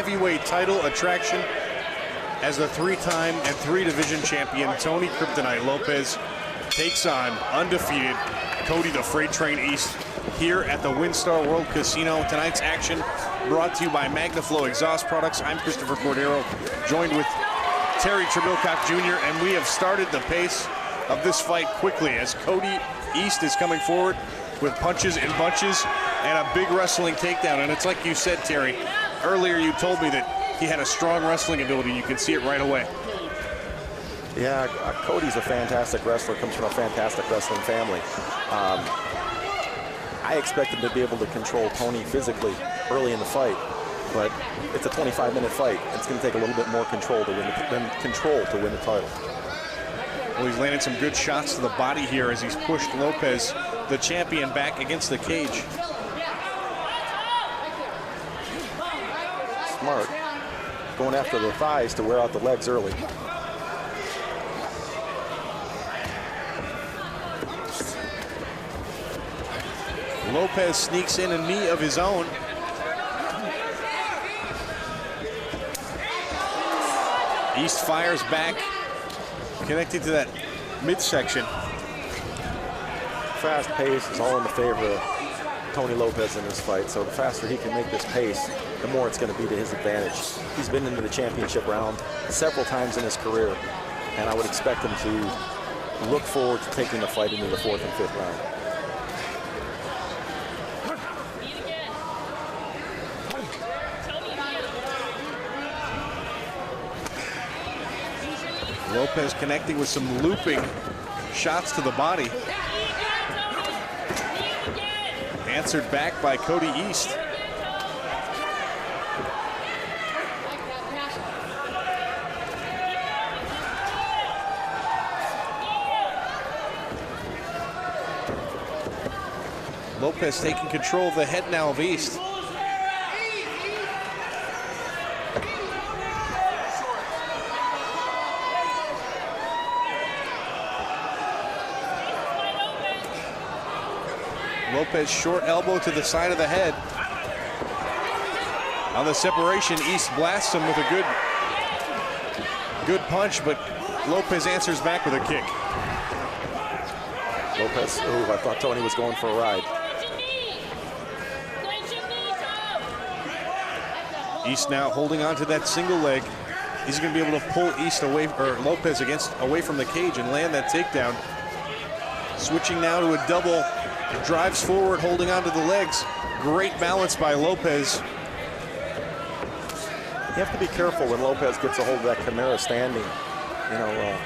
heavyweight title attraction as the 3-time and 3-division champion, Tony Kryptonite Lopez, takes on undefeated Cody the Freight Train East here at the WinStar World Casino. Tonight's action brought to you by MagnaFlow Exhaust Products. I'm Christopher Cordero, joined with Terry Trebilcock Jr., and we have started the pace of this fight quickly as Cody East is coming forward with punches and bunches and a big wrestling takedown. And it's like you said, Terry, earlier you told me that he had a strong wrestling ability. You can see it right away. Yeah, Cody's a fantastic wrestler, comes from a fantastic wrestling family. I expect him to be able to control Tony physically early in the fight, but it's a 25-minute fight. It's going to take a little bit more control to win the title. Well, he's landed some good shots to the body here as he's pushed Lopez, the champion, back against the cage. Smart. Going after the thighs to wear out the legs early. Lopez sneaks in a knee of his own. East fires back, connecting to that midsection. Fast pace is all in the favor of Tony Lopez in this fight, so the faster he can make this pace, the more it's going to be to his advantage. He's been into the championship round several times in his career, and I would expect him to look forward to taking the fight into the 4th and 5th round. Lopez connecting with some looping shots to the body. Answered back by Cody East. Lopez taking control of the head now of East. Lopez short elbow to the side of the head. On the separation, East blasts him with a good punch, but Lopez answers back with a kick. Lopez, I thought Tony was going for a ride. East now holding on to that single leg. He's going to be able to pull East away, or Lopez away from the cage and land that takedown. Switching now to a double. Drives forward, holding onto the legs. Great balance by Lopez. You have to be careful when Lopez gets a hold of that Chimera standing. You know,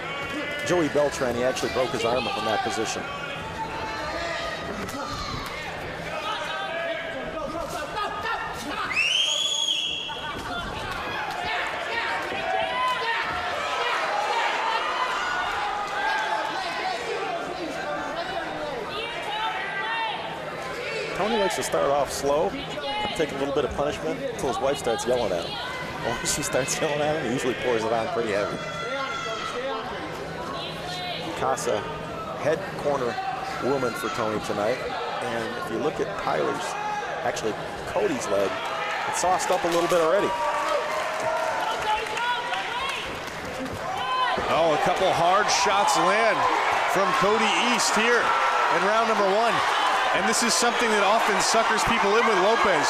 Joey Beltran, he actually broke his arm from that position. Tony likes to start off slow, take a little bit of punishment until his wife starts yelling at him. Once she starts yelling at him, he usually pours it on pretty heavy. Casa, head corner woman for Tony tonight. And if you look at Cody's leg, it's sauced up a little bit already. Oh, a couple hard shots land from Cody East here in round number 1. And this is something that often suckers people in with Lopez.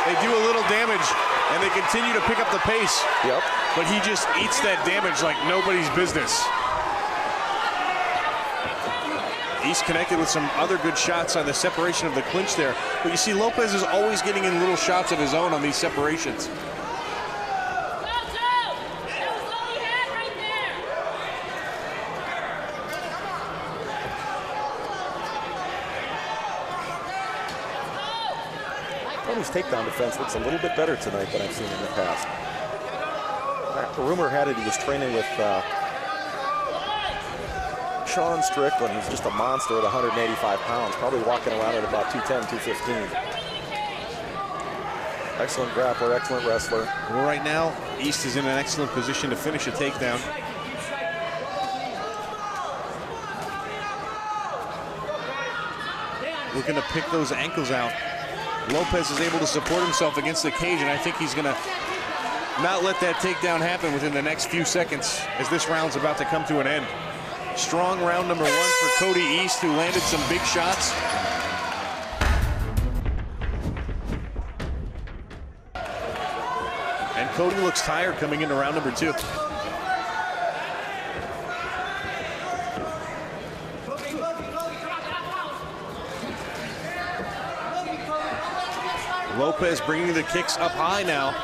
They do a little damage, and they continue to pick up the pace. Yep. But he just eats that damage like nobody's business. East connected with some other good shots on the separation of the clinch there. But you see, Lopez is always getting in little shots of his own on these separations. Tony's takedown defense looks a little bit better tonight than I've seen in the past. The rumor had it he was training with Sean Strickland, who's just a monster at 185 pounds, probably walking around at about 210, 215. Excellent grappler, excellent wrestler. Well, right now, East is in an excellent position to finish a takedown. Looking to pick those ankles out. Lopez is able to support himself against the cage, and I think he's going to not let that takedown happen within the next few seconds as this round's about to come to an end. Strong round number 1 for Cody East, who landed some big shots. And Cody looks tired coming into round number 2. Lopez bringing the kicks up high now.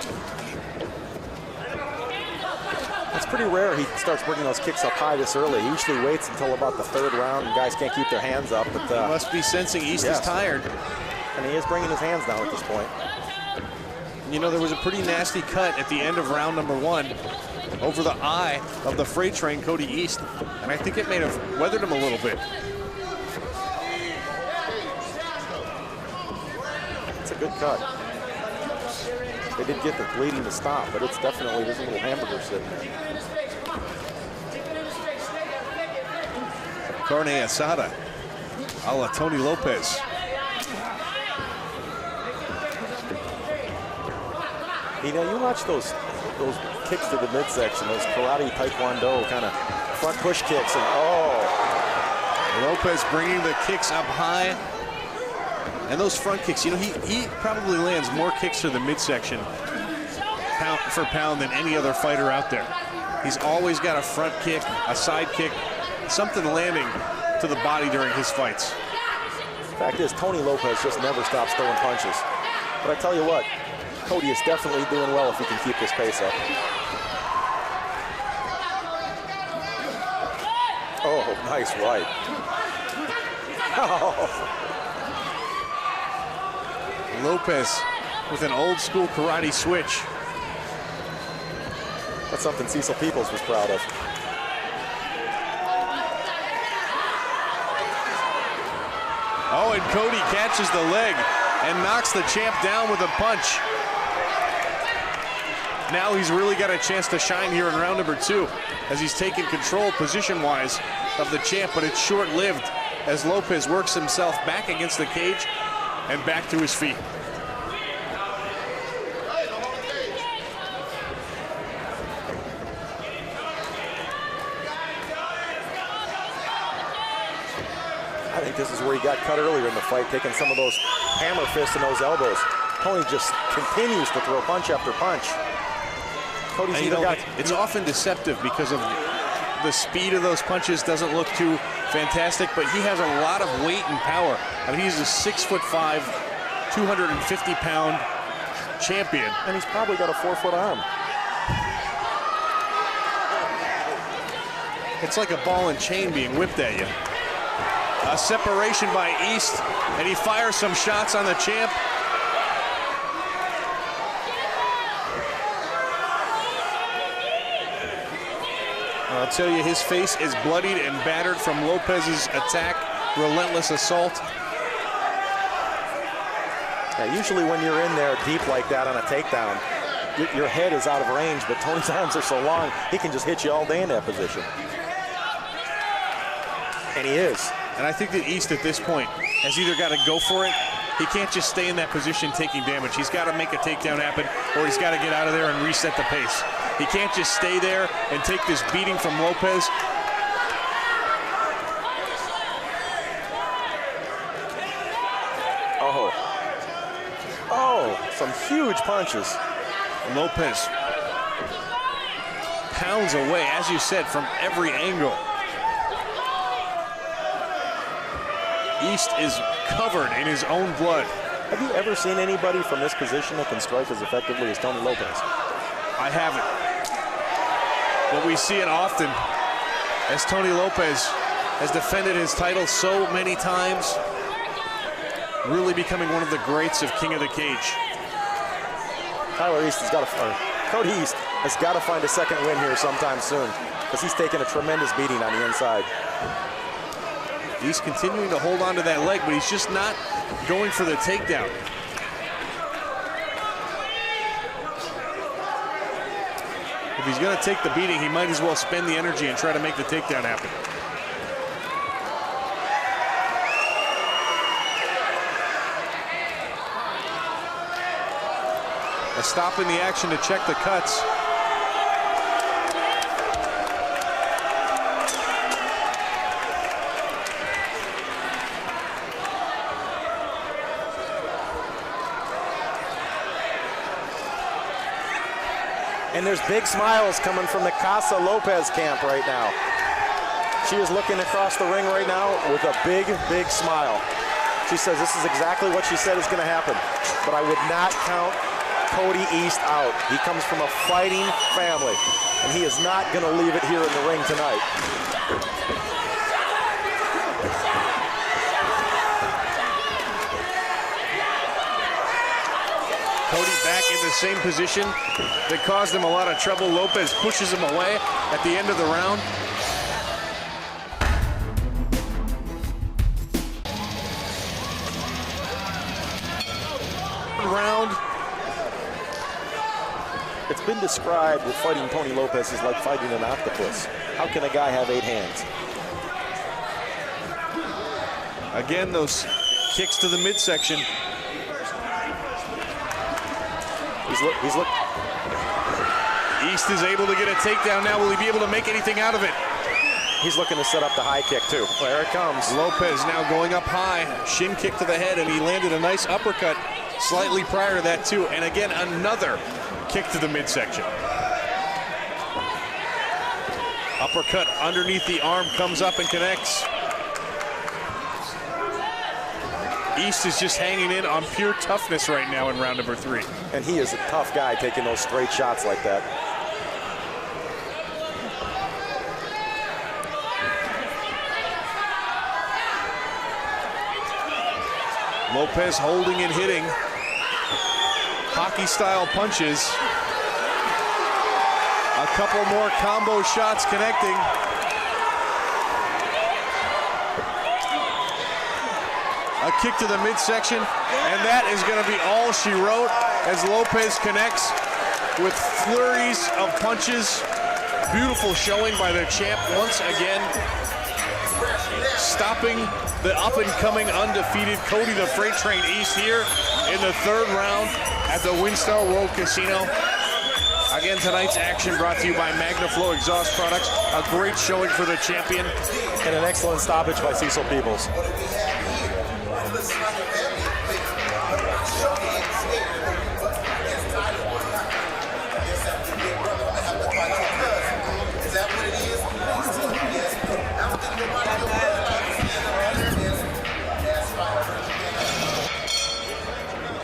It's pretty rare he starts bringing those kicks up high this early. He usually waits until about the 3rd round and guys can't keep their hands up. But he must be sensing East is tired. And he is bringing his hands down at this point. You know, there was a pretty nasty cut at the end of round number 1 over the eye of the freight train, Cody East. And I think it may have weathered him a little bit. It's a good cut. They did get the bleeding to stop, but it's definitely, there's a little hamburger sitting there. Carne asada a la Tony Lopez. You know, you watch those kicks to the midsection, those karate taekwondo kind of front push kicks, and Lopez bringing the kicks up high. And those front kicks, you know, he probably lands more kicks to the midsection pound for pound than any other fighter out there. He's always got a front kick, a side kick, something landing to the body during his fights. The fact is, Tony Lopez just never stops throwing punches. But I tell you what, Cody is definitely doing well if he can keep this pace up. Oh, nice right. Oh. Lopez with an old school karate switch. That's something Cecil Peoples was proud of. Oh, and Cody catches the leg and knocks the champ down with a punch. Now he's really got a chance to shine here in round number 2 as he's taken control position-wise of the champ, but it's short-lived as Lopez works himself back against the cage and back to his feet. I think this is where he got cut earlier in the fight, taking some of those hammer fists and those elbows. Tony just continues to throw punch after punch. Cody's either got... It's often deceptive because of the speed of those punches doesn't look too fantastic, but he has a lot of weight and power. I mean, he's a 6'5", 250-pound champion. And he's probably got a 4-foot arm. It's like a ball and chain being whipped at you. A separation by East, and he fires some shots on the champ. I'll tell you, his face is bloodied and battered from Lopez's attack, relentless assault. Yeah, usually when you're in there deep like that on a takedown, your head is out of range, but Tony's arms are so long, he can just hit you all day in that position. And he is. And I think that East at this point has either got to go for it. He can't just stay in that position taking damage. He's got to make a takedown happen, or he's got to get out of there and reset the pace. He can't just stay there and take this beating from Lopez. Oh, some huge punches. Lopez pounds away, as you said, from every angle. East is covered in his own blood. Have you ever seen anybody from this position that can strike as effectively as Tony Lopez? I haven't. But we see it often as Tony Lopez has defended his title so many times, really becoming one of the greats of King of the Cage. Cody East has got to find a second win here sometime soon, because he's taken a tremendous beating on the inside. He's continuing to hold on to that leg, but he's just not going for the takedown. If he's going to take the beating, he might as well spend the energy and try to make the takedown happen. A stop in the action to check the cuts. And there's big smiles coming from the Casa Lopez camp right now. She is looking across the ring right now with a big, big smile. She says this is exactly what she said is going to happen. But I would not count Cody East out. He comes from a fighting family, and he is not going to leave it here in the ring tonight. Cody back in the same position that caused him a lot of trouble. Lopez pushes him away at the end of the round. It's been described that fighting Tony Lopez is like fighting an octopus. How can a guy have 8 hands? Again, those kicks to the midsection. East is able to get a takedown now. Will he be able to make anything out of it? He's looking to set up the high kick too. There it comes. Lopez now going up high. Shin kick to the head, and he landed a nice uppercut slightly prior to that too. And again, another kick to the midsection. Uppercut underneath the arm comes up and connects. East is just hanging in on pure toughness right now in round number 3. And he is a tough guy taking those straight shots like that. Lopez holding and hitting. Hockey-style punches. A couple more combo shots connecting. A kick to the midsection, and that is going to be all she wrote as Lopez connects with flurries of punches. Beautiful showing by the champ once again, stopping the up-and-coming undefeated Cody the Freight Train East here in the 3rd round at the WinStar World Casino. Again, tonight's action brought to you by MagnaFlow Exhaust Products. A great showing for the champion. And an excellent stoppage by Cecil Peebles.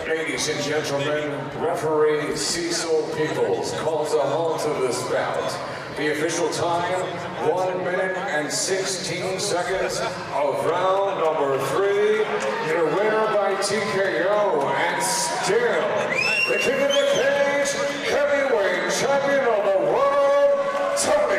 Ladies and gentlemen, referee Cecil Peebles calls a halt to this bout. The official time, 1 minute and 16 seconds of round number 3. Your winner by TKO and still the king of the cage, heavyweight champion of the world, Tony